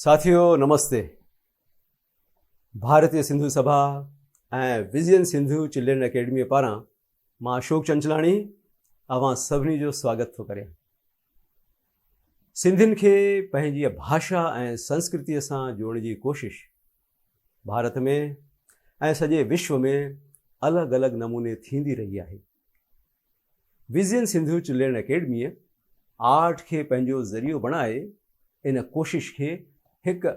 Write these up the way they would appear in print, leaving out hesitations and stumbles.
साथियों नमस्ते। भारतीय सिंधु सभा ऐं विजयन सिंधु चिल्ड्रन अकेडमी पारां मां अशोक चंचलाणी अवां सभिनी जो स्वागत थो करियां। सिंधियुनि खे पंहिंजी भाषा ऐं संस्कृतीअ सां जोड़ण जी कोशिश भारत में ऐं सॼे विश्व में अलॻि अलॻि नमूने थींदी रही आहे। विजयन सिंधु चिल्ड्रन अकेडमीअ आर्ट खे पंहिंजो ज़रियो बणाए इन कोशिश खे हिकु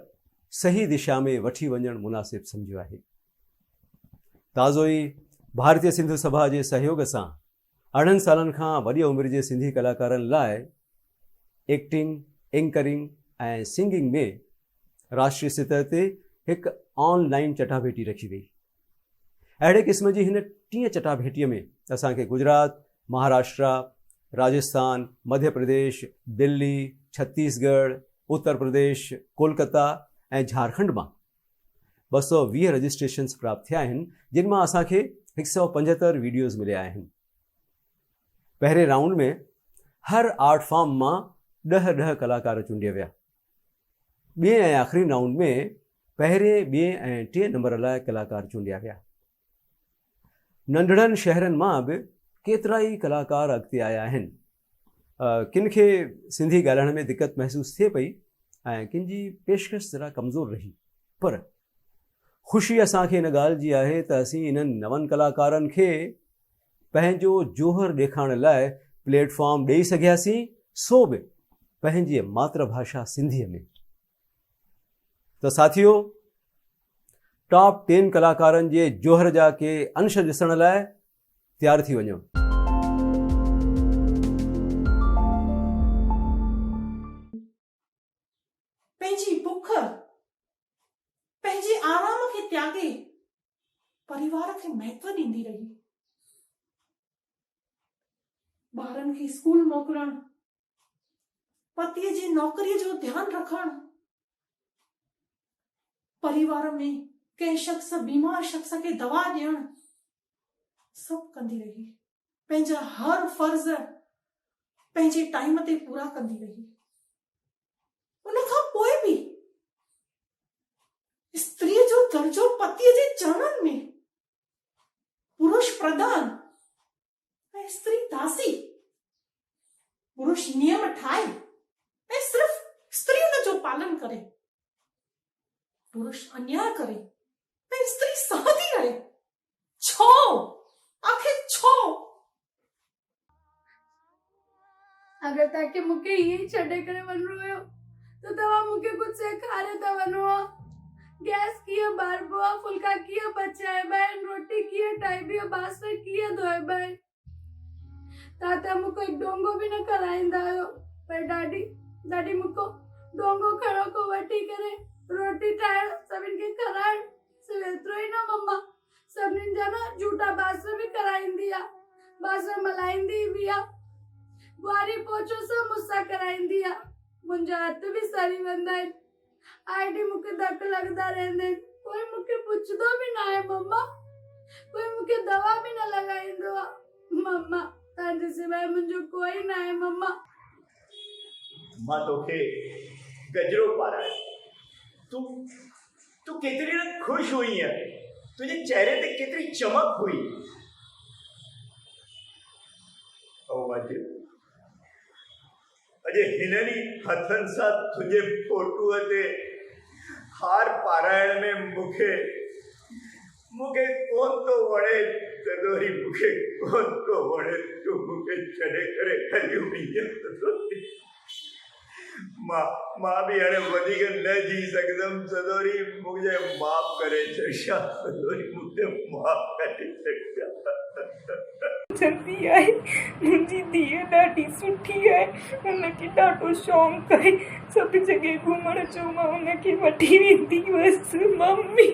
सही दिशा में वठी वञणु मुनासिब सम्झियो आहे। ताज़ो ई भारतीय सिंधु सभा जे सहयोग सां 8 सालनि खां वॾी उमिरि जे सिंधी कलाकारनि लाइ एक्टिंग, एंकरिंग ऐं सिंगिंग में राष्ट्रीय सतह ते हिकु ऑनलाइन चटाभेटी रखी वई। अहिड़े क़िस्म जी हिन टीं चटाभेटीअ में असांखे गुजरात, महाराष्ट्र, राजस्थान, मध्य प्रदेश, दिल्ली, छत्तीसगढ़, उत्तर प्रदेश, कोलकाता ऐं झारखंड मां 220 रजिस्ट्रेशन्स प्राप्त थिया आहिनि, जिन मां असांखे 175 वीडियोज़ मिलिया आहिनि। पहिरें राउंड में हर आर्ट फॉर्म मां 10 कलाकार चूंडिया विया। ॿिए ऐं आख़िरी राउंड में पहिरें, ॿिए ऐं टिएं नंबर लाइ कलाकार चूंडिया विया। नंढड़नि शहरनि मां बि केतिरा ई कलाकार अॻिते आया आहिनि। किन खे सिंधी ॻाल्हाइण में दिक़त महसूस थिए पई ऐं किन जी पेशकश ज़रा कमज़ोर रही, पर ख़ुशी असांखे इन ॻाल्हि जी आहे त असीं इन्हनि नवनि कलाकारनि खे पंहिंजो जोहर ॾेखारण लाइ प्लेटफॉर्म ॾेई सघियासीं, सो बि पंहिंजी मातृभाषा सिंधीअ में। त साथियो, टॉप 10 कलाकारनि जे जोहर जा के अंश ॾिसण लाइ तयारु थी वञो। पंहिंजी बुख, पंहिंजे आराम खे त्यागे परिवार खे महत्व ॾींदी रही। ॿारनि खे स्कूल मोकिलण, पतीअ जी नौकरीअ जो ध्यानु रखण, परिवार में कंहिं बीमार शख्स खे दवा ॾियण, सभु कंदी रही। पंहिंजा हर फर्ज़ पंहिंजे टाइम ते पूरा कंदी रही। उनखां पोइ बि स्त्रीअ जो दर्जो पतीअ जे चरणनि में, पुरुष प्रधान ऐं स्त्री दासी। पुरुष नियम ठाहे ऐं सिर्फ स्त्री उन जो पालन करे। पुरुष अन्याय करे ऐं स्त्री सहती रहे। छो? आखिर छो? अगर ताके मूंखे ईअं छॾे करे वञिणो हुयो त तव्हां मूंखे कुझु सेखारे था वञो। गैस कीअं ॿारबो आहे, फुल्का कीअं पचाइबा आहिनि, रोटी कीअं ठाहिबी आहे, बासण कीअं धोइबा आहिनि। तव्हां त मूंखे हिकु डोंगो बि न कराईंदा आहियो, पर ॾाढी मूंखे डोंगो खणो को वठी करे रोटी ठाहिण, सभिनि खे खाराइण। सिर्फ़ु एतिरो ई न मम्मा, सभिनीनि जा न झूठा बासण बि कराईंदी आहे, बासण मलाईंदी बि आहे, ॿुआरी पोछो सभु मूंसां कराईंदी आहे। मुंहिंजा हथ बि सड़ी वेंदा आहिनि, आईडी मूंखे धक लॻंदा रहंदा आहिनि। कोई मूंखे पुछंदो बि न आहे मम्मा, कोई मूंखे दवा बि न लॻाईंदो आहे। मम्मा, तव्हांजे सवाइ मुंहिंजो कोई न आहे मम्मा। मां तोखे गजरो पारायो, तूं केतिरी न ख़ुशि हुई आहे, तुंहिंजे चेहरे ते केतिरी चमक हुई। अॼु हिननि हथनि सां तुंहिंजे फोटूअ ते हार पाराइण में मूंखे कोन थो वणे। सदोरी मूंखे कोन थो वणे, तूं मूंखे छॾे करे हली वई। मां बि हाणे वधीक न जी सघंदमि। सदोरी मूंखे माफ़ करे छॾिया, सदोरी मूंखे माफ़ करे छॾिया। जल्दी आहे, मुंहिंजी धीअ ॾाढी सुठी आहे, हुनखे ॾाढो शौक़ु आहे। सभु जॻह घुमण जो मां हुनखे वठी वेंदी हुअसि। मम्मी,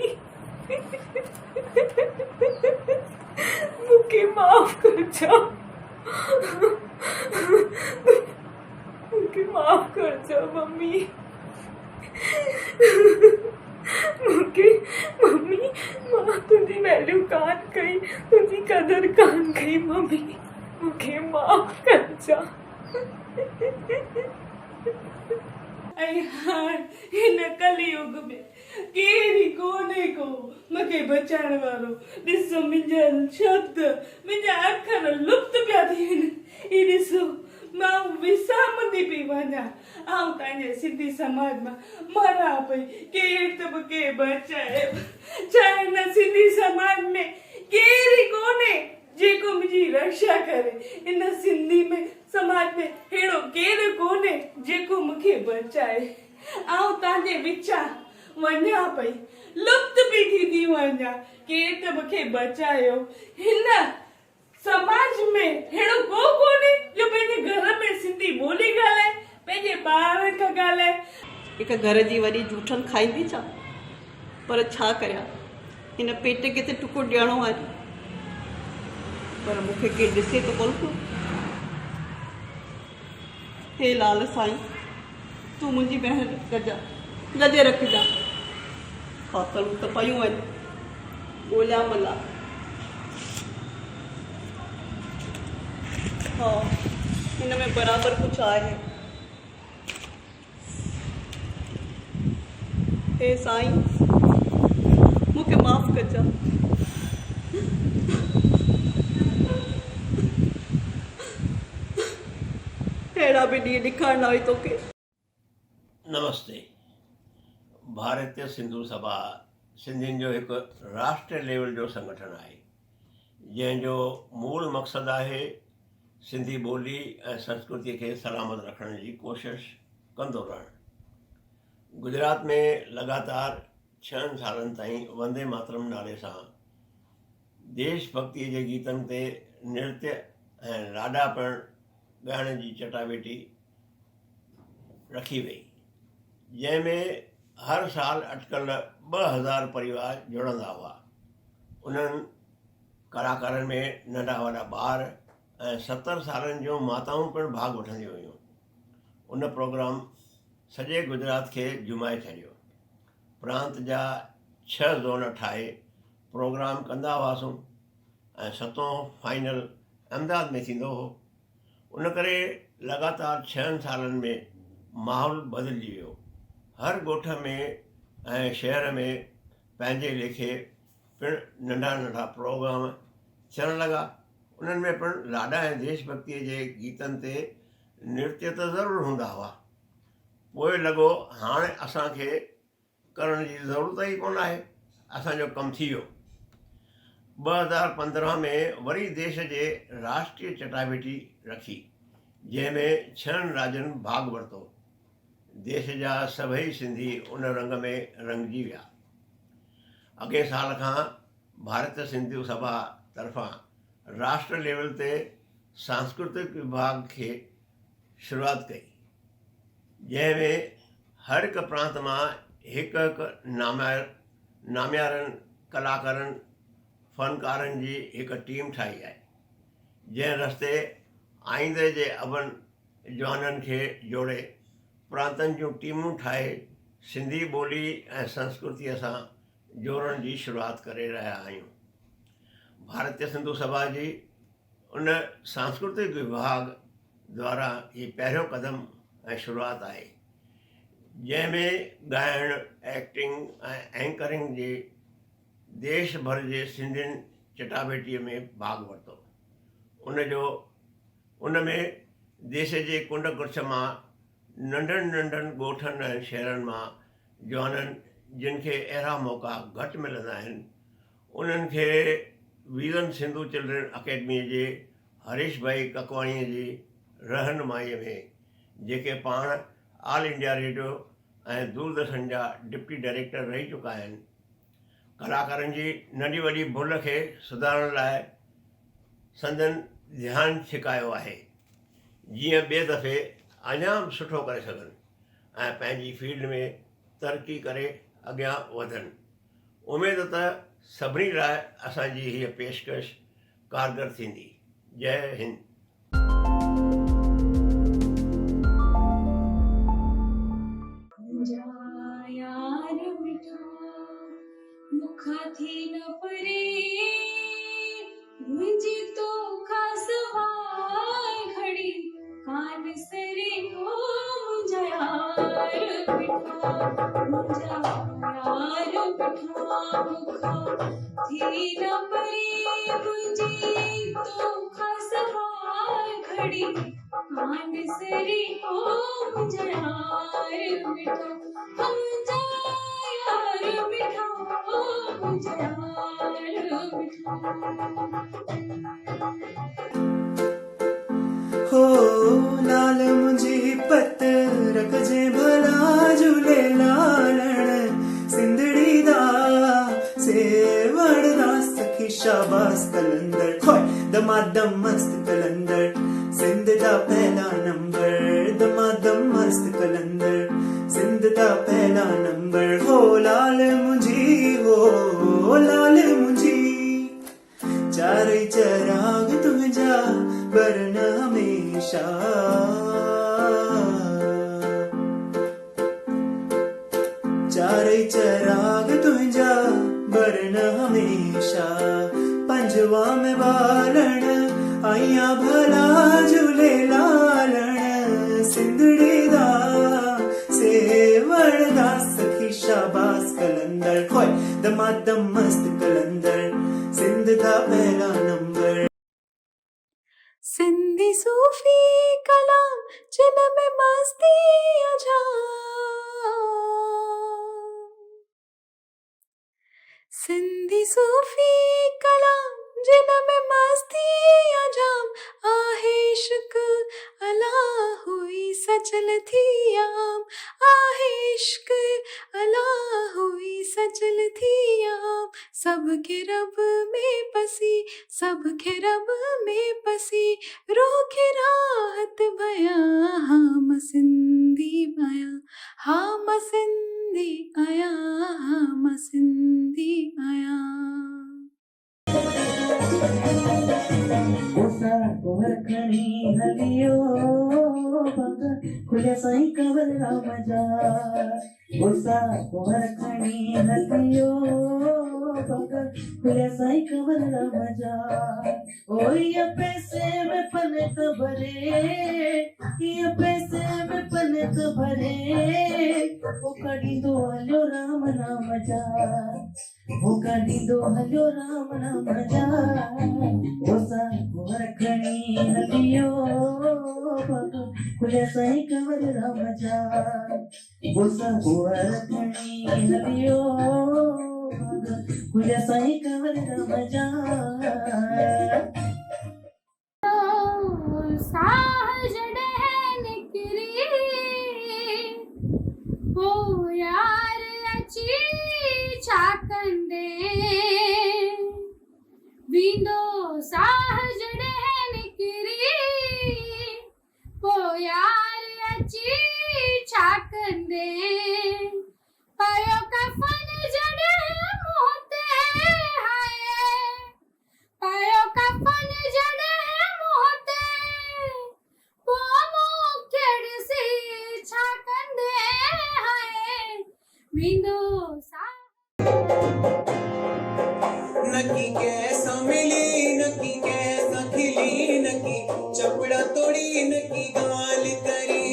मूंखे माफ़ कजो, मूंखे माफ़ कजो मम्मी। मम्मी, मां तुंहिंजी वैल्यू कान कई, तुंहिंजी कदर कान कई मम्मी, मूंखे माफ़ कजो। ऐं हाणे हिन कलयुग में केरी कोन्हे को मूंखे बचाइण वारो। ॾिसो मुंहिंजा शब्द, मुंहिंजा अखर लुप्त पिया थियनि। ही ॾिसो मां विसामंदी पई वञा। आऊं तव्हांजे सिंधी समाज मां मरां पई, केरु त मूंखे बचाए। छा हिन सिंधी समाज में केरी कोन्हे जेको मुंहिंजी रक्षा करे? इन सिंधी में समाज में अहिड़ो केरु कोन्हे जेको मूंखे बचाए। आऊं तव्हांजे विचां वञा पई, लुप्त पई थींदी वञा, केरु त मूंखे बचायो। हिन समाज में अहिड़ो को कोन्हे जो पंहिंजे घर में सिंधी ॿोली ॻाल्हाए, पंहिंजे ॿारनि खां ॻाल्हाए। हिकु घर जी वॾी जूठन खाईंदी छा? पर छा करियां, हिन पेट खे त टुको ॾियणो आहे, पर मूंखे केरु ॾिसे त कोन पियो। हे लाल साईं, तूं मुंहिंजी महर कजां, गजे रखजां। खातलूं त पयूं आहिनि, ॻोल्हियां मला। हा, हिन में बराबरि कुझु आहे। हे साईं, मूंखे माफ़ कजां। अहिड़ा बि ॾींहं ॾेखारणा हुई तोखे। नमस्ते। भारतीय सिंधु सभा सिंधियुनि जो हिकु राष्ट्रीय लेवल जो संगठन आहे, जंहिंजो मूल मक़सदु आहे सिंधी ॿोली ऐं संस्कृति खे सलामत रखण जी कोशिश कंदो रहणु। गुजरात में लगातार 6 सालनि ताईं वंदे मातरम नाले सां देश भक्तीअ जे गीतनि ते नृत्य ऐं लाॾा पिणु ॻाइण जी चटाभेटी रखी वई, जंहिंमें हर साल अटकल 2000 परिवार जुड़ंदा हुआ। उन्हनि कलाकारनि में नंढा वॾा ॿार ऐं 70 सालनि जूं माताऊं पिणु भाॻ वठंदियूं हुयूं। उन प्रोग्राम सॼे गुजरात खे जुमाए छॾियो। प्रांत जा 6 ज़ोन ठाहे प्रोग्राम कंदा हुआसीं ऐं 7हों फाइनल अहमदाबाद में थींदो हो। उन करे लगातार 6 सालनि में माहौल बदिलिजी वियो। हर ॻोठ में ऐं शहर में पंहिंजे लेखे पिणु नंढा नंढा प्रोग्राम थियणु लॻा। उन्हनि में पिणु लाॾा ऐं देश भक्तीअ जे गीतनि ते नृत्य त ज़रूरु हूंदा हुआ। पोइ लॻो हाणे असांखे करण जी ज़रूरत ई कोन आहे, असांजो कमु थी वियो। 2015 में वरी देश जे राष्ट्रीय चटाभेटी रखी, जंहिंमें 6 राज्यनि भाॻ वरितो। देश जा सभई सिंधी उन रंग में रंगजी विया। अॻे साल खां भारत सिंधु सभा तरफ़ां राष्ट्र लेवल ते सांस्कृतिक विभाग खे शुरूआत कई, जंहिंमें हर हिकु प्रांत मां हिकु नाम्यारनि कलाकारनि फ़नकारनि जी हिकु टीम ठाही आहे, जंहिं रस्ते आईंदे जे अवनि जवाननि खे जोड़े प्रांतनि जूं टीमूं ठाहे सिंधी ॿोली ऐं संस्कृतीअ सां जोड़ण जी शुरूआत करे रहिया आहियूं। भारतीय सिंधु सभा जी उन सांस्कृतिक विभाग द्वारा ही पहिरियों क़दम ऐं शुरूआत आहे, जंहिंमें ॻाइण, एक्टिंग ऐं एंकरिंग जे देश भर जे सिंधियुनि चटाभेटीअ में भाॻ वरितो। उन में देश जे कुंड कुर्छ मां नंढनि नंढनि ॻोठनि ऐं शहरनि मां जवाननि जिन खे अहिड़ा मौक़ा घटि मिलंदा आहिनि, उन्हनि खे वीरन सिंधु चिल्ड्रन अकेडमीअ जे हरीश भाई ककवाणीअ जी रहनुमाईअ में, जेके पाण ऑल इंडिया रेडियो ऐं दूरदर्शन जा डिप्टी डायरेक्टर रही चुका आहिनि, कलाकारनि जी नंढी वॾी भुल खे सुधारण लाइ संदन ध्यानु छिकायो आहे, जीअं ॿिए दफ़े अञा सुठो करे सघनि ऐं पंहिंजी फील्ड में तरक़ी करे अॻियां वधनि। उमेद त सभिनी लाइ असांजी हीअ पेशकश कारगर थींदी। जय हिंद। मुखाथी न परे मुंहिंजी तो खास वार घड़ी कान सरे को मुंहिंजा यार मुंहिंजा यार बिठा मुखा थी न परे मुंहिंजी तोखां सवाइ घड़ी कांड सरी हो मुंहिंजा यार बिठा मुंहिंजा यार बिठा मुंहिंजा यार बिठा हो लाल मुंहिंजी पत रखजे भला झूले लालण सिंधड़ी दा सेवण दा सखी शाबाश कलंदर होय दमादम मस्त कलंदर सिंध दा पहला नंबर दमादम मस्त कलंदर सिंध दा पहला नंबर हो लाल मुंहिंजी हो लाल मुंहिंजी चारे चराग तुंहिंजा बरन हमेशा चारे चराग तुंहिंजा बरन हमेशा पंजवा में बालण आईया भला झूले लालण सिंधड़ी दा सेवण दा सखी शाबाश कलंदर होय दमादम मस्त कलंदर सिंध दा पहला नंबर सिंधी सूफी कलाम जिनमें मस्ती अजा सिंधी सूफी कलाम जिनमें मस्ती अजाम आहे इश्क अला हुई सचल थी आम आहे इश्क अला हुई सचल थी आम सबके रब में पसी सबके रब में पसी रोके राहत भया हम सिंधी भया हम सिंधी आया हम सिंधी आया ओसा कोहर खणी हलियो बंगा खुले साईं कवर रामजा ओसा कोहर खणी हलियो बंगा खुले साईं कवर रामजा ओ ये पैसे में पनक भरे ये पैसे में पनक भरे ओ कड़ी दो हलो राम राम जा ओ कड़ी दो हलो राम राम जा ओसा कोहर खणी हलियो बंगा खुले साईं कवर रामजा ओसा कोहर खणी हलियो बंगा खुले साईं कवर रामजा साह जॾहिं निकिरी पोइ यार अची छा कंदे वेंदो साह जॾहिं निकिरी पोइ यार अची छा कंदे पयो कफन जॾहिं मुंहं ते हाय पयो कफन जॾहिं मुंहं ते पोइ मूंखे ॾिसी छा कंदे हाय वेंदो साह नकी कैसा मिली नकी कैसा खिली नकी चपड़ा तोड़ी नकी गाल करी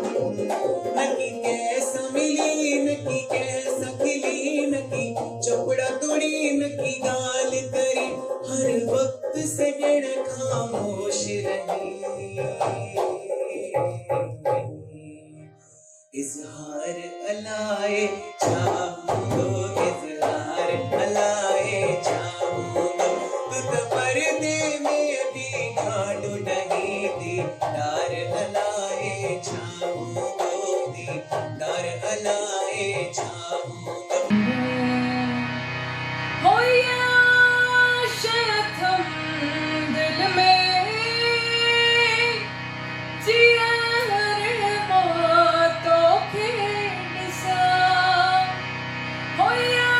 नकी कैसा मिली नकी कैसा खिली नकी चपड़ा तोड़ी नकी गाल करी हर वक्त से जड़ खामोश रही इजहार अलाए चाहूंगो इजहार अलाए चाहूंगो तू तो पर्दे में अभी ढांढू नहीं दीदार अलाए चाहूंगो दीदार अलाए चाहूंगो होया शायद हम दिल में जिया रे बातों के निसा होया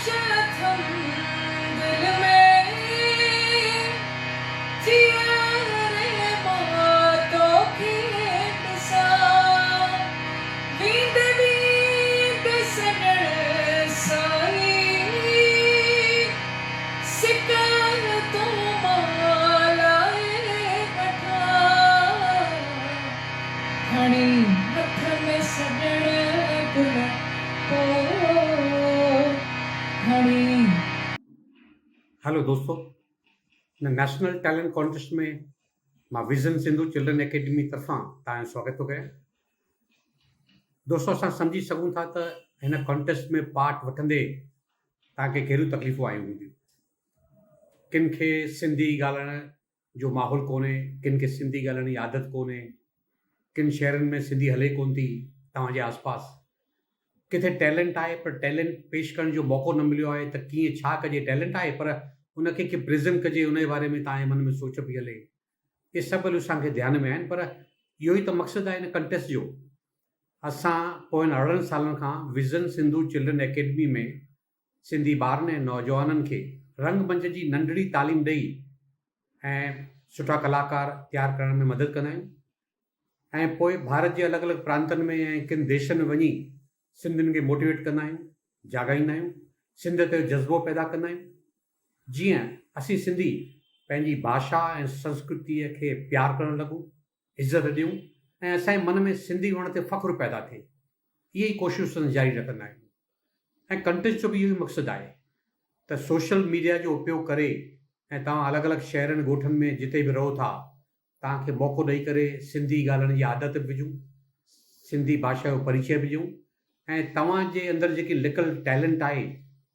शायद हम दिल में जिया रे बातों के निसा वींद वींद सनड़ साई सिका तो मालाए हेलो दोस्तों, मैं नेशनल टैलेंट कॉन्टेस्ट में मां विज़न सिंधु चिल्ड्रन एकेडमी तरफ़ां तव्हांजो स्वागत थो कयां। दोस्तों, असां सम्झी सघूं था त हिन कॉन्टेस्ट में पार्ट वठंदे तव्हांखे कहिड़ियूं तकलीफ़ूं आयूं हूंदियूं। किन खे सिंधी ॻाल्हाइण जो माहौल कोन्हे, किन खे सिंधी ॻाल्हाइण जी आदत कोन्हे, किन शहरनि में सिंधी हले कोन थी तव्हांजे आसपास, किथे टैलेंट आहे पर टैलेंट पेश करण जो मौक़ो न मिलियो आहे त कीअं छा कजे। टैलेंट आहे पर उनखे कीअं प्रेज़ेंट कजे, उन जे बारे में तव्हांजे मन में सोच पई हले। इहे सभु ॻाल्हियूं असांखे ध्यान में आहिनि, पर इहो ई त मक़सदु आहे हिन कंटेस्ट जो। असां पोयनि 18 सालनि खां विज़न सिंधु चिल्ड्रन एकेडमी में सिंधी ॿारनि ऐं नौजवाननि खे रंगमंच जी नंढड़ी तालीम ॾेई ऐं सुठा कलाकार तयारु करण में मदद कंदा आहियूं। ऐं पोइ भारत जे अलॻि अलॻि प्रांतनि में ऐं किन देशनि में वञी सिंधियुनि खे मोटिवेट कंदा आहियूं, जाॻाईंदा आहियूं, सिंध ते जज़्बो पैदा कंदा आहियूं, जीअं असीं सिंधी पंहिंजी भाषा ऐं संस्कृतीअ खे प्यारु करणु लॻूं, इज़त ॾियूं ऐं असांजे मन में सिंधी हुअण ते फ़ख़्रु पैदा थिए। इहे ई कोशिशूं जारी रखंदा आहियूं। ऐं कंटेस्ट जो बि इहो ई मक़सदु आहे त सोशल मीडिया जो उपयोग करे ऐं तव्हां अलॻि अलॻि शहरनि ॻोठनि में जिते बि रहो था, तव्हांखे मौक़ो ॾेई करे सिंधी ॻाल्हाइण जी आदत विझूं, सिंधी भाषा जो परिचय विझूं ऐं तव्हांजे अंदरि जेकी लिकल टैलेंट आहे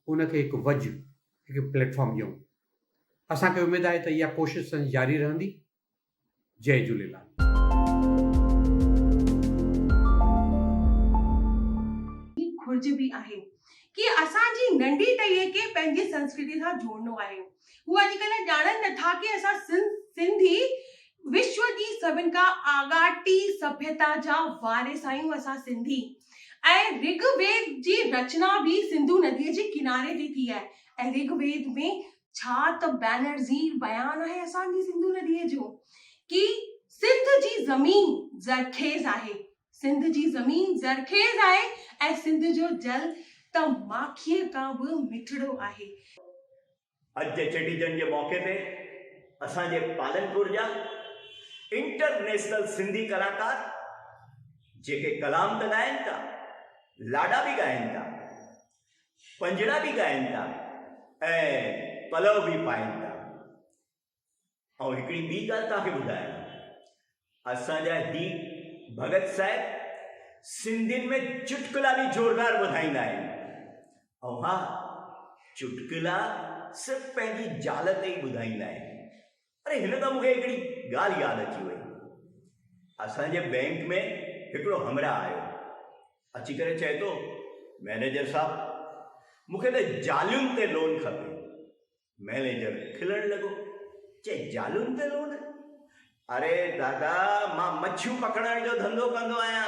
उनखे हिकु वजु, हिकु प्लेटफॉर्म ॾियूं। असांखे उमेदु आहे त इहा कोशिश जारी रहंदी। जय झूलेलाल। घुर्ज बि आहे कि असांजी नंढी टईअ खे पंहिंजी संस्कृति सां जोड़नो आहे। हू अॼुकल्ह ॼाणनि नथा कि असां सिंधी विश्व जी सभिनि खां आगाटी सभ्यता जा वारिस आहियूं। असां सिंधी ऐं ऋग्वेद जी रचना भी सिंधु नदीअ जे किनारे ते थी आहे। ऐं ऋग्वेद में छा त बैनर्ज़ीर बयान आहे असांजी सिंधु नदीअ जो कि सिंध जी ज़मीन ज़रखेज़ आहे, सिंध जी ज़मीन ज़रखेज़ आहे ऐं सिंध जो जल त माखीअ खां बि मिठड़ो आहे। अॼु जे चेटीचंड जे मौक़े ते असांजे पालनपुर जा इंटरनेशनल सिंधी कलाकार जेके कलाम त ॻाइनि था, लाॾा बि ॻाइनि था, पंजड़ा बि ॻाइनि था ऐं पलव बि पाइनि था। ऐं हिकिड़ी ॿी ॻाल्हि तव्हांखे ॿुधायां, असांजा ही भगत साहिब सिंधियुनि में चुटकुला बि ज़ोरदार ॿुधाईंदा आहिनि। ऐं हा, चुटकुला सिर्फ़ु पंहिंजी ज़ाल ते ई ॿुधाईंदा आहिनि। अरे हिन त मूंखे हिकिड़ी ॻाल्हि यादि अची वई। असांजे बैंक में हिकिड़ो हमरा आयो, अची करे चए थो, मैनेजर साहब मूंखे त जालियुनि ते लोन खपे। मैनेजर खिलण लॻो, चए जालियुनि ते लोन? अरे दादा, मां मच्छियूं पकड़ण जो धंधो कंदो आहियां।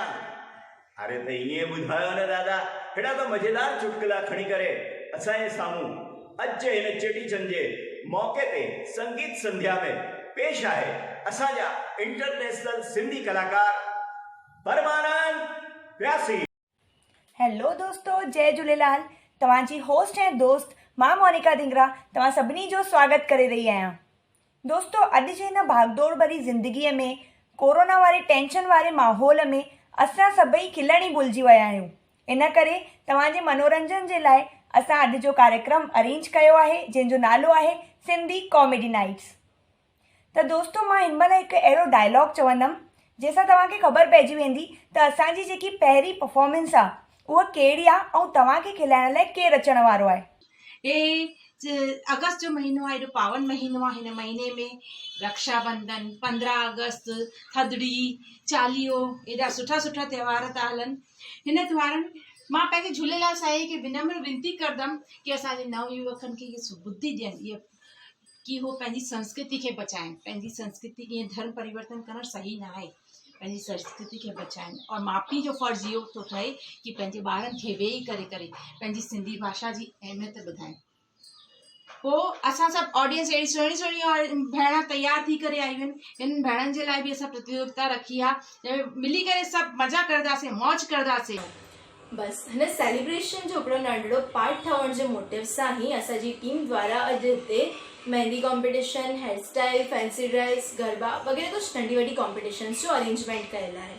अरे त ईअं ॿुधायो न दादा। हेॾा त मज़ेदार चुटकुला खणी करे असांजे साम्हूं अॼु जे हिन चेटीचंड जे मौक़े ते संगीत संध्या में पेश आहे असांजा इंटरनेशनल सिंधी कलाकार परमानंद व्यासी। हेलो दोस्तों, जय झूलेलाल। तव्हांजी होस्ट ऐं दोस्त मां मोनिका धिंगरा तव्हां सभिनी जो स्वागत करे रही आहियां। दोस्तों, अॼु जे हिन भागदौड़ भरी ज़िंदगीअ में कोरोना वारे टेंशन वारे माहौल में असां सभई खिलण ई भुलिजी विया आहियूं। इन करे तव्हांजे मनोरंजन जे लाइ असां अॼु जो कार्यक्रम अरेंज कयो आहे जंहिंजो नालो आहे सिंधी कॉमेडी नाइट्स। त दोस्तों, मां हिन महिल हिकु अहिड़ो डायलॉग चवंदमि जंहिंसां तव्हांखे ख़बर पइजी वेंदी त असांजी जेकी पहिरीं परफॉर्मेंस आहे उहा कहिड़ी आहे ऐं तव्हांखे खिलाइण लाइ केरु अचण वारो आहे। अगस्त जो महीनो आहे, एॾो पावन महीनो आहे। हिन महीने में रक्षाबंधन, 15 अगस्त, थधिड़ी, चालीहो, एॾा सुठा सुठा त्योहार था हलनि। हिन त्योहारनि में मां पंहिंजे झूलेलाल साईं खे विनम्र विनती कंदमि कि असांजे नव युवकनि खे इहे सुबुद्धि ॾियनि कि हो पंहिंजी संस्कृति खे बचाइनि। पंहिंजी संस्कृति ईअं धर्म परिवर्तन करणु सही न आहे, पंहिंजी संस्कृति खे बचाइनि। और माउ पीउ जो फ़र्ज़ु इहो थो ठहे कि पंहिंजे ॿारनि खे वेही करे पंहिंजी सिंधी भाषा जी अहमियत ॿुधाइनि। पोइ असां सभु ऑडियंस अहिड़ी सुहिणी सुहिणी और भेण तयारु थी करे आयूं आहिनि। हिन भेणनि जे लाइ बि असां प्रतियोगिता रखी आहे, जंहिंमें मिली करे सभु मज़ा करंदासीं, मौज करंदासीं। बसि हिन सेलिब्रेशन जो हिकिड़ो नंढिड़ो पार्ट ठहण जे मोटिव सां ई असांजी टीम द्वारा अॼु हिते mehndi competition, hair style, fancy dress, Garba वग़ैरह कुझु नंढी वॾी कॉम्पिटिशन्स जो अरेंजमेंट कयल आहे।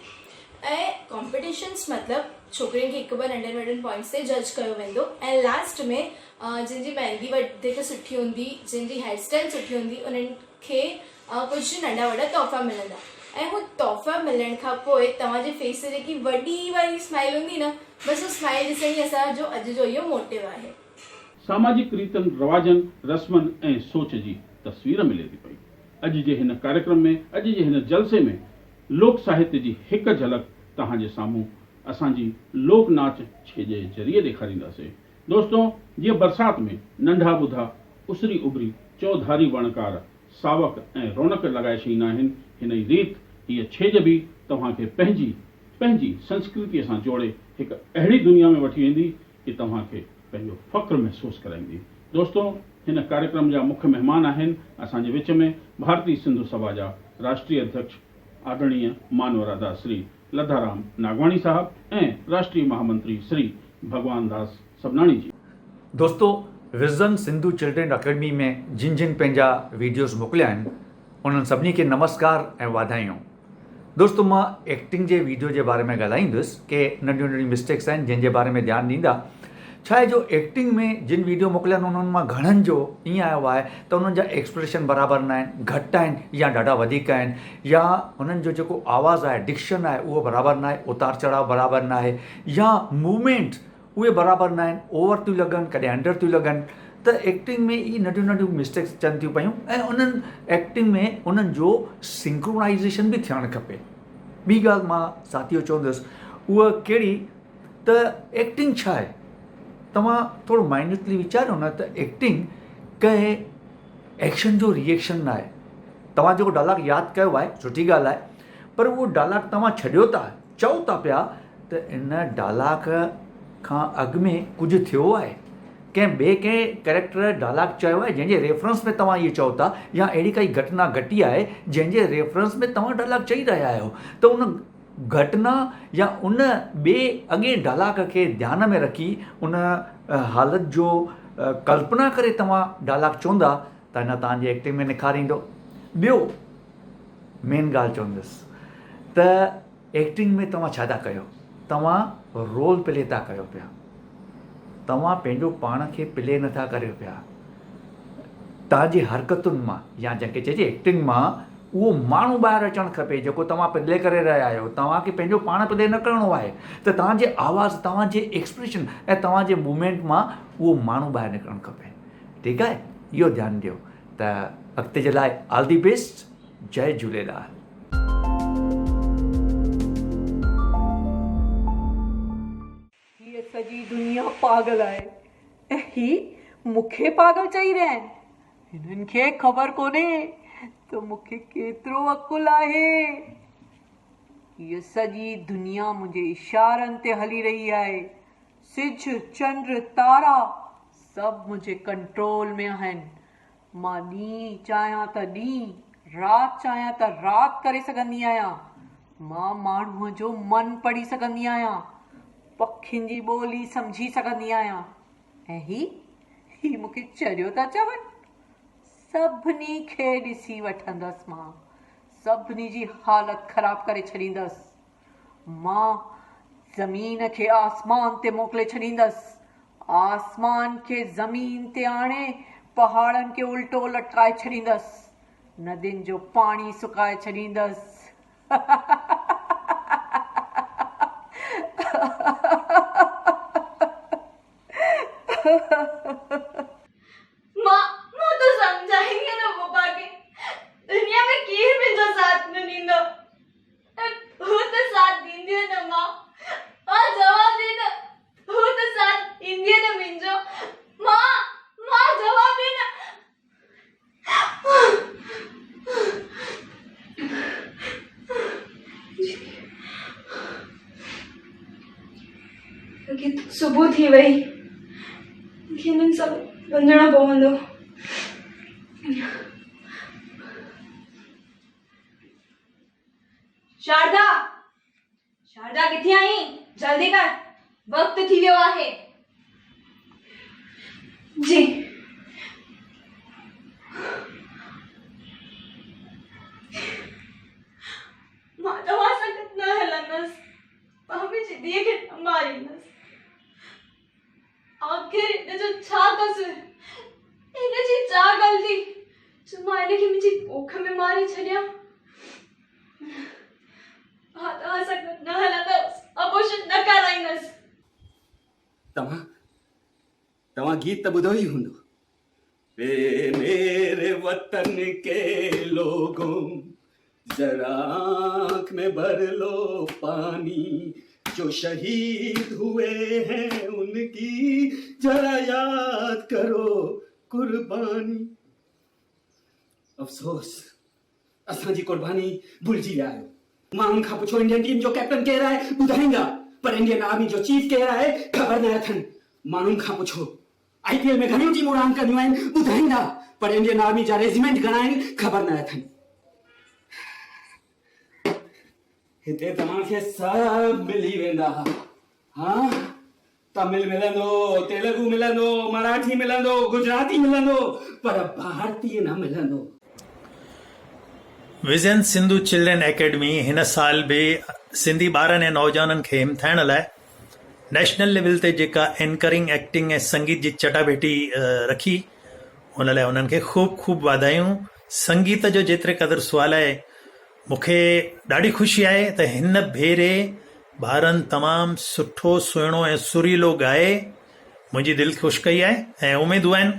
ऐं कॉम्पिटिशन्स मतिलबु छोकिरियुनि खे हिकु ॿ नंढनि वॾनि पॉइंट्स ते जज कयो वेंदो ऐं लास्ट में जिनजी मेहंदी वधीक सुठी हूंदी, जिनजी हेयर स्टाइल सुठी हूंदी, उन्हनि खे कुझु नंढा वॾा तोहफ़ा मिलंदा ऐं हू तोहफ़ा मिलण खां पोइ तव्हांजे फेस ते जेकी वॾी वारी स्माइल हूंदी न, बसि उहो स्माइल ॾिसण ई असांजो अॼु जो इहो मोटिव आहे। सामाजिक रीतनि रवाजनि रस्मनि ऐं सोच जी तस्वीर मिले थी पई। अॼु जे हिन कार्यक्रम में, अॼु जे हिन जलसे में लोक साहित्य जी हिकु झलक तव्हांजे साम्हूं असांजी लोक नाच छेॼ जे ज़रिए ॾेखारींदासीं। दोस्तों, जीअं बरसाति में नंढा ॿुधा उसरी उभरी चौधारी वणकार सावक ऐं रौनक लॻाए छॾींदा आहिनि, हिन ई रीत हीअ छेॼ बि तव्हांखे पंहिंजी संस्कृतीअ सां जोड़े हिकु अहिड़ी दुनिया में वठी वेंदी कि तव्हांखे पंहिंजो फ़ख्रु महसूसु कराईंदी। दोस्तों, हिन कार्यक्रम जा मुख्य महिमान आहिनि असांजे विच में भारतीय सिंधु सभा जा राष्ट्रीय अध्यक्ष आदरणीय मानवरादा श्री लधाराम नागवाणी साहब ऐं राष्ट्रीय महामंत्री श्री भगवान दास सबनाणी जी। दोस्तों, विज़न सिंधु चिल्ड्रन अकेडमी में जिन जिन पंहिंजा वीडियोस मोकिलिया आहिनि उन्हनि सभिनी खे नमस्कार ऐं वाधायूं। दोस्तों, मां एक्टिंग जे वीडियो जे बारे में ॻाल्हाईंदुसि कि नंढियूं नंढियूं मिस्टेक्स आहिनि जंहिंजे बारे में ध्यानु ॾींदा। छा आहे जो एक्टिंग में जिन वीडियो मोकिलिया आहिनि उन्हनि मां घणनि जो ईअं आयो आहे त उन्हनि जा एक्सप्रेशन बराबरि न आहिनि, घटि आहिनि या ॾाढा वधीक आहिनि, या उन्हनि जो जेको आवाज़ु आहे, डिक्शन आहे, उहो बराबरि न आहे, उतार चढ़ाव बराबरि न आहे, या मूवमेंट्स उहे बराबरि न आहिनि, ओवर थियूं लॻनि, कॾहिं अंडर थियूं लॻनि। त एक्टिंग में ई नंढियूं नंढियूं मिस्टेक्स अचनि थियूं पयूं ऐं उन्हनि एक्टिंग में उन्हनि जो सिंक्रोनाइज़ेशन बि थियणु खपे। ॿी ॻाल्हि मां साथियो चवंदुसि उहा कहिड़ी त एक्टिंग छा आहे। तव्हां थोरो माइन्यूटली वीचारियो न त एक्टिंग कंहिं एक्शन जो रिएक्शन न आहे। तव्हां जेको डायलॉग यादि कयो आहे सुठी ॻाल्हि आहे, पर उहो डायलॉग तव्हां छॾियो था, चओ था पिया त इन डायलॉग खां अॻु में कुझु थियो आहे, कंहिं ॿिए कंहिं कैरेक्टर डायलॉग चयो आहे जंहिंजे रेफरेंस में तव्हां इहे चओ था, या अहिड़ी काई घटना घटी आहे जंहिंजे रेफरेंस में तव्हां डायलॉग चई रहिया आहियो, त उन घटना या उन ॿिए अॻे डायलॉग खे ध्यान में रखी उन हालत जो कल्पना करे तव्हां डायलॉग चवंदा त हिन तव्हांजी एक्टिंग में निखार ईंदो। ॿियो मेन ॻाल्हि चवंदुसि त एक्टिंग में तव्हां छा था कयो, तव्हां रोल प्ले था कयो पिया, तव्हां पंहिंजो पाण खे प्ले नथा करियो पिया। तव्हांजी हरकतुनि मां या जंहिंखे चइजे एक्टिंग मां उहो माण्हू ॿाहिरि अचणु खपे जेको तव्हां प्ले करे रहिया आहियो। तव्हांखे पंहिंजो पाण प्ले न करिणो आहे, त तव्हांजे आवाज़, तव्हांजे एक्सप्रेशन ऐं तव्हांजे मूवमेंट मां उहो माण्हू ॿाहिरि निकिरणु खपे। ठीकु आहे, इहो ध्यानु ॾियो। त अॻिते जे लाइ ऑल दी बेस्ट। जय झूलेलाल। हीअ सॼी दुनिया पागल आहे ऐं ही मूंखे पागल चई रहिया आहिनि। हिननि खे ख़बर कोन्हे त मूंखे केतिरो अकुल आहे। हीअ सॼी दुनिया मुंहिंजे इशारनि ते हली रही आहे। सिज, चंड, तारा सभु मुंहिंजे कंट्रोल में आहिनि। मां ॾींहुं चाहियां त ॾींहुं, राति चाहियां त राति करे सघंदी आहियां। मां माण्हूअ जो मन पढ़ी सघंदी आहियां, पखियुनि जी ॿोली सम्झी सघंदी आहियां। ऐं ही मूंखे चरियो था चवनि। सभिनी खे ॾिसी वठंदसि मां, सभिनी जी हालत ख़राब करे छॾींदसि। मां ज़मीन खे आसमान ते मोकिले छॾींदसि, आसमान खे ज़मीन ते आणे पहाड़नि खे उल्टो लटकाए छॾींदसि, नदियुनि जो पाणी सुकाए छॾींदसि। मां तो समझाएंगे ना पापा के दुनिया में केर मुंहिंजो साथ न ॾींदो। हू त साथ ॾींदी न मां जवाब ॾे न, हू त साथ ॾींदी न मुंहिंजो। मां जवाब ॾे न। सुबुह थी वई, हिननि सभु वञणो पवंदो। शारदा किथे आई? जल्दी कर, वक्त थी वियो आहे। जी मां तव्हां सां न हलंदसि। मां मुंहिंजी धीअ खे न मारींदसि। आख़िर हिनजो छा कसूर, हिनजी छा ग़लती जो मां हिनखे मुंहिंजी कोख में मारे छॾियां। मां तव्हां सां गॾु न हलंदसि, अबॉर्शन न कराईंदसि। तव्हां गीत त ॿुधो ई हूंदो, वे मेरे वतन के लोगों जरा आँख में भर लो पानी, जो शहीद हुए हैं उनकी जरा याद करो कुर्बानी। अफसोस असांजी कुर्बानी भुलिजी विया आहियो। माण्हुनि खां पुछो इंडियन टीम जो कैप्टन केरु आहे, ॿुधाईंदा, पर इंडियन आर्मी जो चीफ केरु आहे ख़बर न अथनि। माण्हुनि खां पुछो IPL में घणियूं टीमूं रांदि कंदियूं आहिनि, ॿुधाईंदा, पर इंडियन आर्मी जा रेजिमेंट घणा आहिनि ख़बर न अथनि। हिते तव्हांखे सभु मिली वेंदा, हाँ, तमिल मिलंदो, तेलुगु मिलंदो, मराठी मिलंदो, गुजराती मिलंदो, पर भारतीय न मिलंदो। विजन सिंधु चिल्ड्रन एकेडमी हिन साल बि सिंधी ॿारनि ऐं नौजवाननि खे हिमथाइण लाइ नेशनल लेवल ते जेका एंकरिंग, एक्टिंग ऐं संगीत जी चटाभेटी रखी, हुन लाइ उन्हनि खे ख़ूब ख़ूब वाधायूं। संगीत जो जेतिरे क़दुरु सुवाल आहे, मूंखे ॾाढी ख़ुशी आहे त हिन भेरे ॿारनि तमामु सुठो, सुहिणो ऐं सुरीलो ॻाए मुंहिंजी दिलि ख़ुशि कई आहे ऐं उमेदूं आहिनि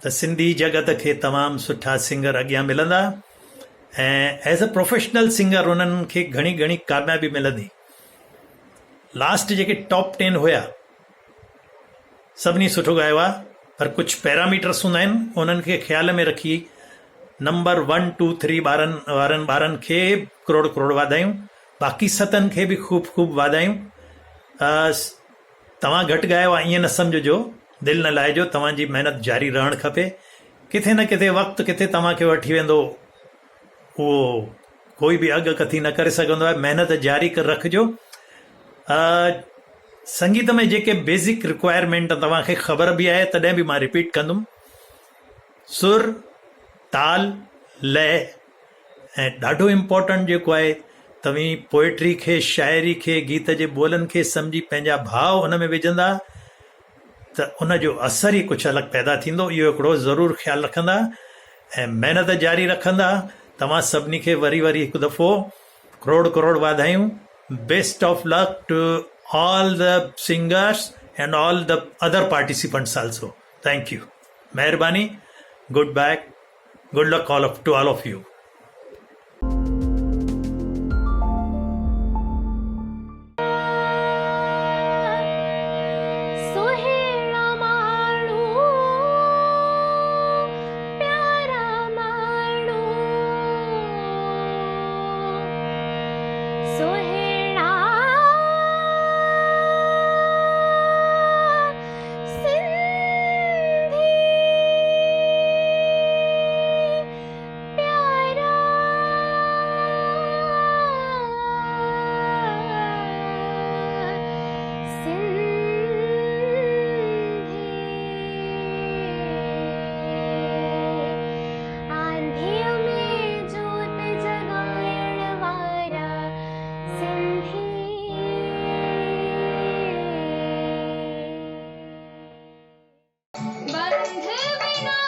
त सिंधी जगत खे तमामु सुठा सिंगर अॻियां मिलंदा ऐं एज़ अ प्रोफेशनल सिंगर उन्हनि खे घणी घणी कामयाबी मिलंदी। लास्ट जेके टॉप 10 हुया सभिनी सुठो ॻायो आहे, पर कुझु पैरामीटर्स हूंदा आहिनि, उन्हनि खे ख़्याल में रखी नंबर 1, 2, 3 ॿारनि खे करोड़ करोड़ वाधायूं। बाक़ी 7 खे बि ख़ूब ख़ूब वाधायूं। तव्हां घटि ॻायो आहे ईअं न सम्झिजो, दिलि न लाहिजो, तव्हांजी महिनत जारी रहणु खपे। किथे न किथे वक़्तु किथे तव्हांखे वठी वेंदो, उहो कोई बि अॻु कथी न करे सघंदो आहे। महिनत जारी रखिजो। संगीत में जेके बेसिक रिक्वायरमेंट तव्हांखे ख़बर बि आहे, तॾहिं बि मां रिपीट कंदुमि। सुर, ताल, लय ऐं ॾाढो इम्पोर्टेंट जेको आहे, तव्हीं पोएट्री खे, शाइरी खे, गीत जे ॿोलनि खे सम्झी पंहिंजा भाव हुन में विझंदा त उनजो असर ई कुझु अलॻि पैदा थींदो। इहो हिकिड़ो ज़रूरु ख़्यालु रखंदा ऐं महिनत जारी रखंदा। तव्हां सभिनी खे वरी वरी हिकु दफ़ो करोड़ करोड़ वाधायूं। Best of luck to all the singers and all the other participants also. Thank you. Meherbani. Goodbye. Good luck to all of you. बंध बिना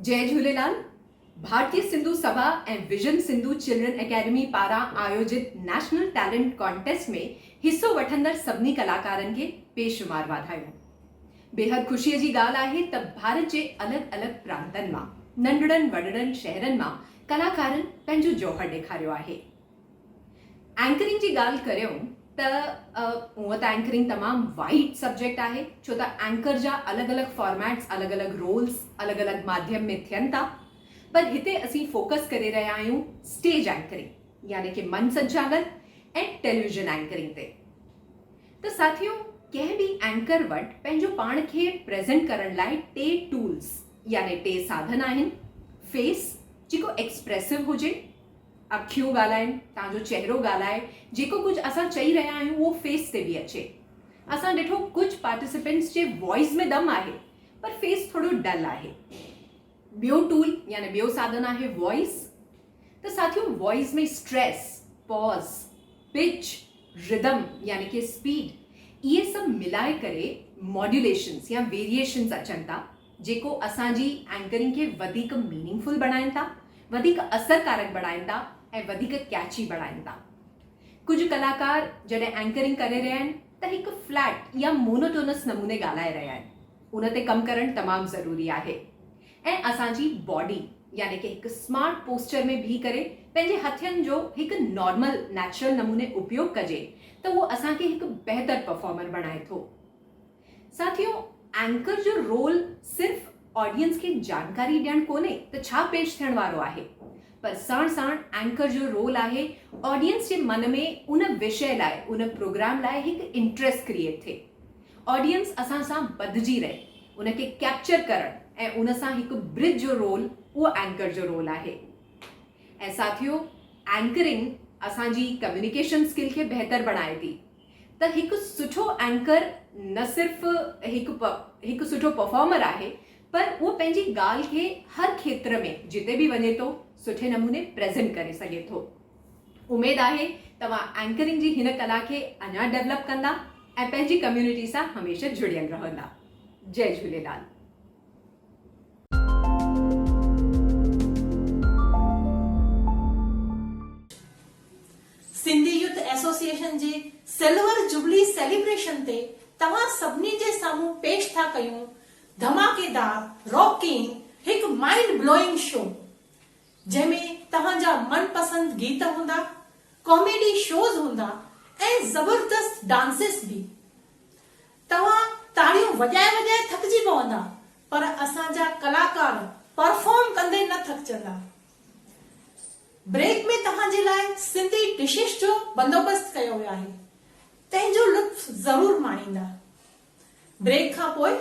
जय झूलेलाल। भारतीय सिंधु सभा ऐं विजन सिंधु चिल्ड्रन एकेडमी पारां आयोजित नेशनल टैलेंट कॉन्टेस्ट में हिस्सो वठंदड़ सभिनी कलाकारनि खे बेशुमार वाधायूं। बेहद ख़ुशीअ जी ॻाल्हि आहे त भारत जे अलॻि अलॻि प्रांतनि मां नंढड़नि वॾड़नि शहरनि मां कलाकारनि पंहिंजो जौहर ॾेखारियो आहे। एंकरिंग जी ॻाल्हि करियूं त हूअं त एंकरिंग तमामु वाइड सब्जेक्ट आहे, छो त एंकर जा अलॻि अलॻि फॉर्मेट्स, अलॻि अलॻि रोल्स, अलॻि अलॻि माध्यम में थियनि था। पर हिते असीं फोकस करे रहिया आहियूं स्टेज एंकरिंग यानी कि मंच संचालन ऐं टेलीविजन एंकरिंग ते। त साथियों, कंहिं बि एंकर वटि पंहिंजो पाण खे प्रेज़ेंट करण लाइ 3 टूल्स यानी 3 साधन आहिनि। फेस जेको एक्सप्रेसिव हुजे, अखियूं ॻाल्हाइनि, तव्हांजो चहिरो ॻाल्हाए, जेको कुझु असां चई रहिया आहियूं उहो फेस ते बि अचे। असां ॾिठो कुझु पार्टिसिपेंट्स जे वॉइस में दम आहे पर फेस थोरो डल आहे। ॿियो टूल यानी ॿियो साधन आहे वॉइस। त साथियों, वॉइस में स्ट्रेस, पॉज, पिच, रिदम यानी कि स्पीड, इहे सभु मिलाए करे मॉड्यूलेशन्स या वेरिएशन्स अचनि था, जेको असांजी एंकरिंग खे वधीक मीनिंगफुल बणाइनि था, वधीक असरकारक बणाइनि था ऐं वधीक कैची बणाइनि था। कुझु कलाकार जॾहिं एंकरिंग करे रहिया आहिनि त हिकु फ्लैट या मोनोटोनस नमूने ॻाल्हाए रहिया आहिनि। उन ते कमु करणु तमामु ज़रूरी आहे। ऐं असांजी बॉडी यानी कि हिकु स्मार्ट पोस्चर में बीह करे पंहिंजे हथनि जो हिकु नॉर्मल नेचुरल नमूने उपयोग कजे त उहो असांखे हिकु बहितर परफॉर्मर बणाए थो। साथियों, एंकर जो रोल सिर्फ़ ऑडियंस खे जानकारी ॾियणु कोन्हे त छा पेश थियण वारो आहे, पर साण साण एंकर जो रोल आहे ऑडियंस जे मन में उन विषय लाइ, उन प्रोग्राम लाइ हिकु इंट्रेस्ट क्रिएट थिए। ऑडियंस असां सां ॿधिजी रहे, उनखे कैप्चर करणु ऐं उन सां हिकु ब्रिज जो रोल, उहो एंकर जो रोल आहे। ऐं साथियों, एंकरिंग असांजी कम्युनिकेशन स्किल खे बहितर बणाए थी। त हिकु सुठो एंकर न सिर्फ़ हिकु सुठो परफॉर्मर आहे, पर उहो पंहिंजी ॻाल्हि खे हर खेत्र में जिते बि वञे थो सुठे नमूने प्रेज़ेंट करे सघे थो। उमेद आहे तव्हां एंकरिंग जी हिन कला खे अञा डेवलप कंदा ऐं पंहिंजी कम्युनिटी सां हमेशह जुड़ियल रहंदा। जय झूलेलाल। सिंधी यूथ एसोसिएशन जे सिल्वर जुबली सेलिब्रेशन ते तव्हां सभिनी जे साम्हूं पेश था कयूं धमाकेदार रॉकिंग हिकु माइंड ब्लोइंग शो, जंहिंमें तव्हांजा मनपसंद गीत हूंदा, कॉमेडी शोज हूंदा ऐं ज़बरदस्त डांसिस बि। तव्हां ताड़ियूं वॼाए वॼाए थकिजी पवंदा, पर असांजा कलाकार परफॉर्म कंदे न थकजंदा। ब्रेक में तव्हांजे लाइ सिंधी डिशेस जो बंदोबस्त कयो वियो आहे, तंहिंजो लुत्फ ज़रूर माणींदा। ब्रेक खां पोइ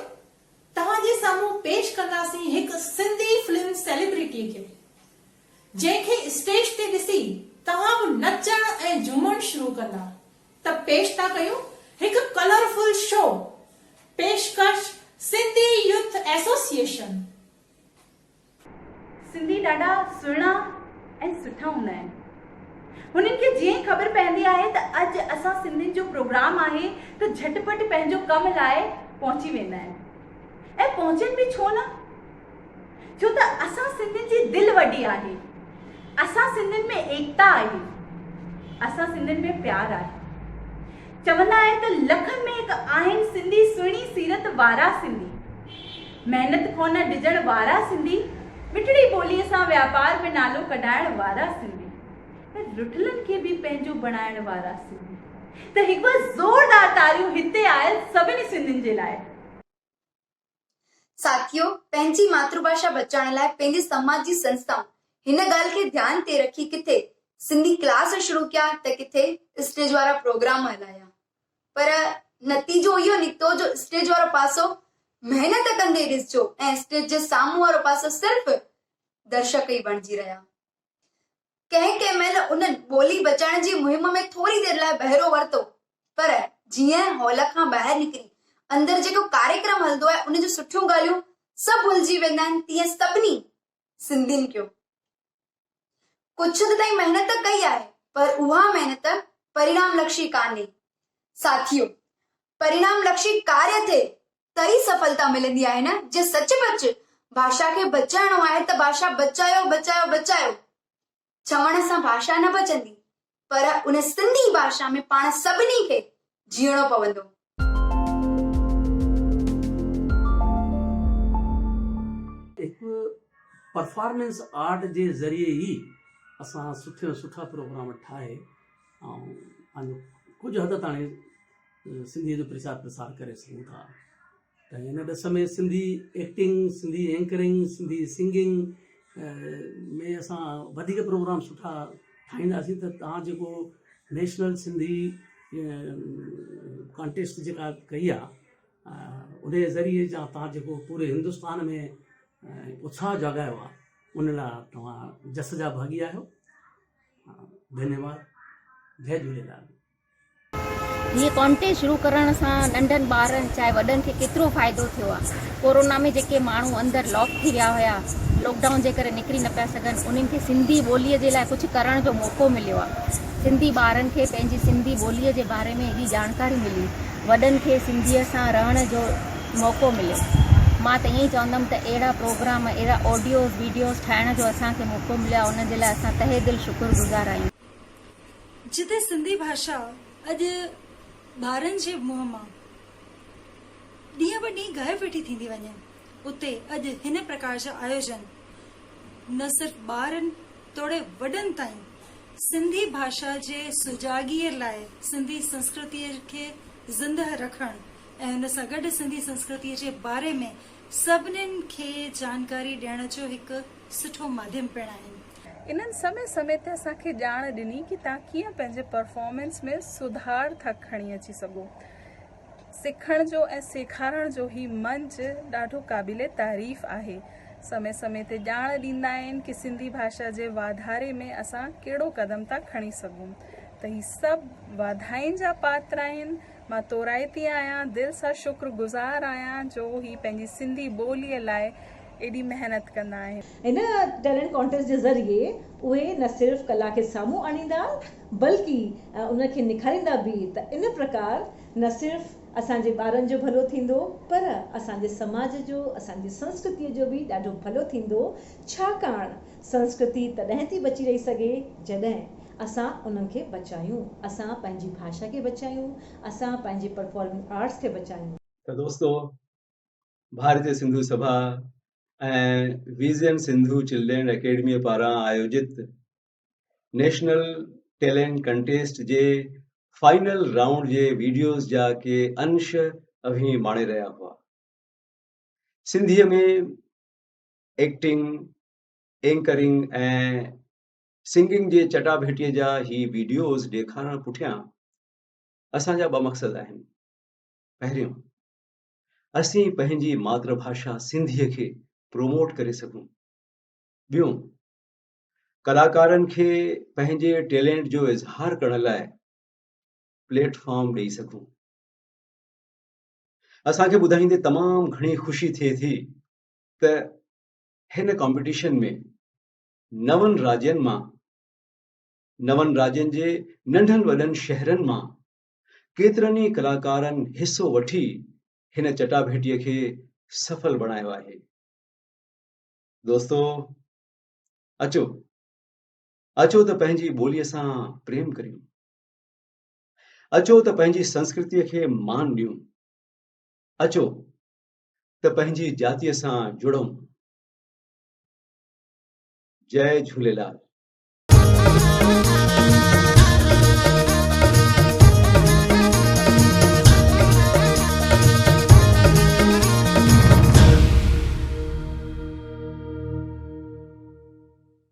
तव्हांजे साम्हूं पेश कंदासीं हिकु सिंधी फिल्म सेलिब्रिटी खे, जंहिंखे स्टेज ते ॾिसी तव्हां बि नचण ऐं झूमण शुरू कंदा। त पेश था कयूं हिकु कलरफुल शो, पेशकश सिंधी यूथ एसोसिएशन। सिंधी ॾाढा सुहिणा ऐं सुठा हूंदा आहिनि। हुननि खे जीअं ख़बर पवंदी आहे त अॼु असां सिंधियुनि जो प्रोग्राम आहे त झटपट पंहिंजो कम लाइ पहुची वेंदा आहिनि। ऐं पहुचनि बि छो न, छो त असां सिंधियुनि जी दिलि वॾी आहे, असां सिंधियुनि में एकता आहे, असां सिंधियुनि में प्यार आहे। चवंदा आहिनि त लखनि में हिकु आहिनि सिंधी सुहिणी सीरत वारा सिंधी, महिनत खोन ॾिजण वारा सिंधी, मिठड़ी ॿोलीअ सां वापार में नालो कढाइण वारा सिंधी, ऐं रुठलनि खे बि पंहिंजो बणाइण वारा सिंधी। त हिकु बार ज़ोरदार तारियूं हिते आयल सभिनी सिंधियुनि जे लाइ। साथियों, पंहिंजी मातृभाषा बचाइण लाइ पंहिंजे समाज जी संस्थाऊं हिन ॻाल्हि खे ध्यान ते रखी किथे सिंधी क्लास शुरू कया त किथे स्टेज वारा प्रोग्राम हलाया, पर नतीजो इहो निकितो जो स्टेज वारो पासो महिनत कंदे ॾिसजो ऐं स्टेज जे साम्हूं वारो पासो सिर्फ़ दर्शक ई बणिजी रहिया। कंहिं महिल उन ॿोली बचाइण जी मुहिम में थोरी देरि लाइ बहिरो वरितो, पर जीअं हॉल खां ॿाहिरि निकिरी अंदरि जेको कार्यक्रम हलंदो आहे उन जूं सुठियूं ॻाल्हियूं सभु भुलिजी वेंदा आहिनि। तीअं सभिनी सिंधियुनि कयो। कुझु त ताईं महिनत कई आहे, पर उहा महिनत परिणाम लक्षी कान्हे। साथियों, परिणाम लक्षी कार्य थे त ई सफलता मिलंदी आहे न, जे सचपच भाषा खे बचाइणो आहे त भाषा बचायो बचायो बचायो चवण सां भाषा न बचंदी, पर उन सिंधी भाषा में पाण सभिनी खे जीअणो पवंदो। परफॉर्मेंस आर्ट जे ज़रिए ई असां सुठे सुठा प्रोग्राम ठाहे ऐं पंहिंजो कुझु हद ताईं सिंधीअ जो प्रचार प्रसार करे सघूं था। त हिन ॾिस में Sindhi acting, Sindhi anchoring, Sindhi singing में असां वधीक प्रोग्राम सुठा ठाहींदासीं त तव्हां जेको नेशनल सिंधी कॉन्टेस्ट जेका कई आहे उन ज़रिए जा तव्हां जेको पूरे हिंदुस्तान में उत्साह जगायो आहे उन लाइ तव्हां जस जा भागी आहियो। धन्यवाद। जय झूलेलाल। ये कॉन्टेस्ट शुरू करण सां नंढनि ॿारनि चाहे वॾनि खे केतिरो फ़ाइदो थियो आहे। कोरोना में जेके माण्हू अंदरि लॉक थी विया हुया, लॉकडाउन जे करे निकिरी न पिया सघनि, उन्हनि खे सिंधी ॿोलीअ जे लाइ कुझु करण जो मौक़ो मिलियो आहे। सिंधी ॿारनि खे पंहिंजी सिंधी ॿोलीअ जे बारे में एॾी जानकारी मिली, वॾनि खे सिंधीअ सां रहण जो मौक़ो मिलियो। मां त ईअं ई चवंदमि त अहिड़ा प्रोग्राम, अहिड़ा ऑडियोज़ वीडियोज़ ठाहिण जो असांखे मौक़ो मिलियो, उन जे लाइ असां तहे दिलि शुक्रगुज़ार आहियूं। जिते सिंधी भाषा अॼु ॿारनि जे मुंहं मां ॾींहं ब ॾींहुं गायब वेठी थींदी वञे, उते अॼु हिन प्रकार जा आयोजन न सिर्फ़ ॿारनि तोड़े वॾनि ताईं सिंधी भाषा जे सुजाॻीअ लाइ सिंधी संस्कृतीअ खे ज़िंदह रखण ऐं हुन सां गॾु सिंधी संस्कृतीअ जे बारे में सभिनीनि खे जानकारी ॾियण जो हिकु सुठो माध्यम पिणु आहिनि। इन्हनि समय समय ते असांखे ॼाण ॾिनी कि तव्हां कीअं पंहिंजे परफॉर्मेंस में सुधार था खणी अची सघो। सिखण जो ऐं सेखारण जो ही मंच ॾाढो क़ाबिले तारीफ़ आहे। समय समय ते ॼाण ॾींदा आहिनि कि सिंधी भाषा जे वाधारे में असां कहिड़ो क़दम था खणी सघूं। त ही सभु वाधाइनि जा पात्र आहिनि। मां तोराइती आहियां, दिलि सां शुक्रगुज़ार आहियां जो ही पंहिंजी सिंधी ॿोलीअ लाइ एॾी महिनत कंदा आहिनि। इन टैलेंट कॉन्टेस्ट जे ज़रिए उहे न सिर्फ़ु कला खे साम्हूं आणींदा बल्कि उनखे निखारींदा बि। त इन प्रकार न सिर्फ़ु असांजे ॿारनि जो भलो थींदो, पर असांजे समाज जो, असांजी संस्कृतीअ जो बि ॾाढो भलो थींदो। छाकाणि संस्कृति तॾहिं थी बची रही सघे जॾहिं असां उन्हनि खे बचायूं, असां पंहिंजी भाषा खे बचायूं, असां पंहिंजे परफॉर्मिंग आर्ट्स खे बचायूं। त दोस्तों, भारतीय सिंधु सभा ऐं विज़न सिंधु चिल्ड्रन एकेडमी पारां आयोजित नेशनल टैलेंट कंटेस्ट जे फाइनल राउंड जे वीडियोज़ जा के अंश अभी माणे रहिया हुआ। सिंधीअ में एक्टिंग, एंकरिंग ऐं सिंगिंग जे चटाभेटीअ जा ही वीडियोज़ ॾेखारण पुठियां असांजा ॿ मक़सद आहिनि। पहिरियों, असीं पंहिंजी मातृभाषा सिंधीअ खे प्रोमोट करे सघूं। ॿियों, कलाकारनि खे पंहिंजे टैलेंट जो इज़हार करण लाइ प्लेटफॉर्म ॾेई सघूं। असांखे ॿुधाईंदे तमामु घणी ख़ुशी थिए थी त हिन कॉम्पिटिशन में 9 राज्यनि जे नंढनि वॾनि शहरनि मां केतिरनि ई कलाकारनि हिस्सो वठी हिन चटाभेटीअ खे सफल बणायो आहे। दोस्तों, अचो त पंहिंजी ॿोलीअ सां प्रेम करियूं। अचो त पंहिंजी संस्कृतीअ खे मान ॾियूं। अचो त पंहिंजी जातीअ सां जुड़ूं। जय झूलेलाल।